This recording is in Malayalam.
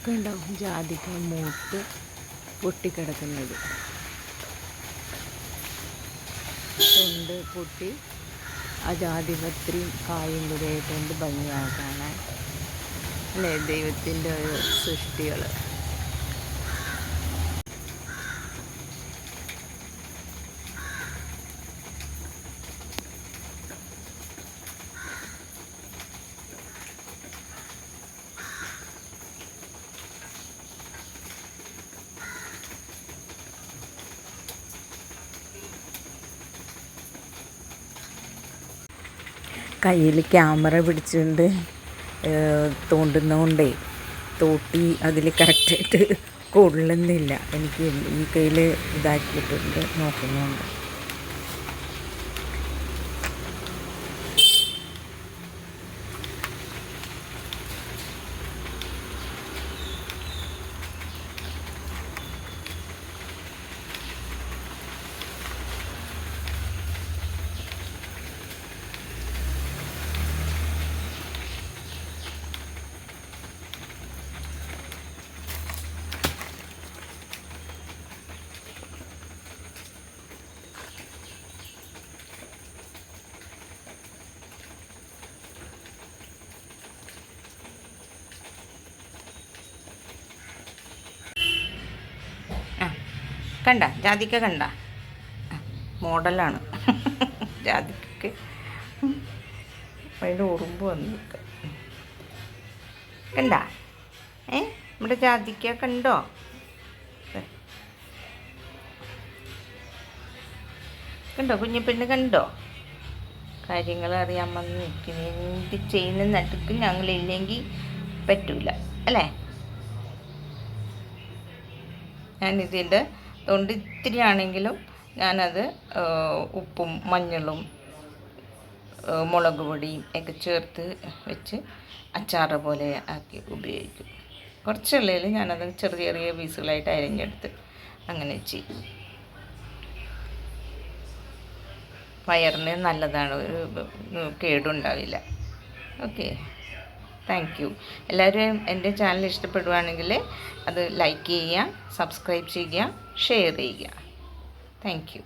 കണ്ടോ ജാതിക്ക മൂത്ത് പൊട്ടിക്കിടക്കുന്നത്. തൊണ്ട് പൊട്ടി ആ ജാതിപത്രിയും കായും കൂടി ആയിട്ടുണ്ട് ഭംഗിയാണ് കാണാൻ അല്ലേ. ദൈവത്തിൻ്റെ ഒരു സൃഷ്ടികൾ. കയ്യിൽ ക്യാമറ പിടിച്ചുകൊണ്ട് തോണ്ടുന്നതുകൊണ്ടേ തോട്ടി അതിൽ കറക്റ്റായിട്ട് കൊള്ളുന്നില്ല. എനിക്ക് ഈ കയ്യിൽ ഇതാക്കിയിട്ടുണ്ട് നോക്കുന്നുണ്ട്. കണ്ട ജാതിക്ക കണ്ട മോഡലാണ് ജാതിക്കക്ക് അതിൻ്റെ ഉറുമ്പ് വന്ന് കണ്ട നമ്മുടെ ജാതിക്ക കണ്ടോ. കണ്ടോ കുഞ്ഞിപ്പെണ്ണ് കണ്ടോ. കാര്യങ്ങൾ അറിയാൻ വന്ന് നിൽക്കുന്ന എന്ത് ചെയ്യുന്ന നടുക്ക് ഞങ്ങളില്ലെങ്കിൽ പറ്റൂല അല്ലേ. ഞാനിതിൻ്റെ തൊണ്ട് ഇത്തിരി ആണെങ്കിലും ഞാനത് ഉപ്പും മഞ്ഞളും മുളക് പൊടിയും ഒക്കെ ചേർത്ത് വെച്ച് അച്ചാറ് പോലെ ആക്കി ഉപയോഗിക്കും. കുറച്ചുള്ളിൽ ഞാനത് ചെറിയ ചെറിയ പീസുകളായിട്ട് അരിഞ്ഞെടുത്ത് അങ്ങനെ ചെയ്യും. വയറിന് നല്ലതാണ്, ഒരു കേടുണ്ടാവില്ല. Okay, thank you. എല്ലാവരും എൻ്റെ ചാനൽ ഇഷ്ടപ്പെടുവാണെങ്കിൽ അത് ലൈക്ക് ചെയ്യുക, സബ്സ്ക്രൈബ് ചെയ്യുക, ഷെയർ ചെയ്യുക. Thank you.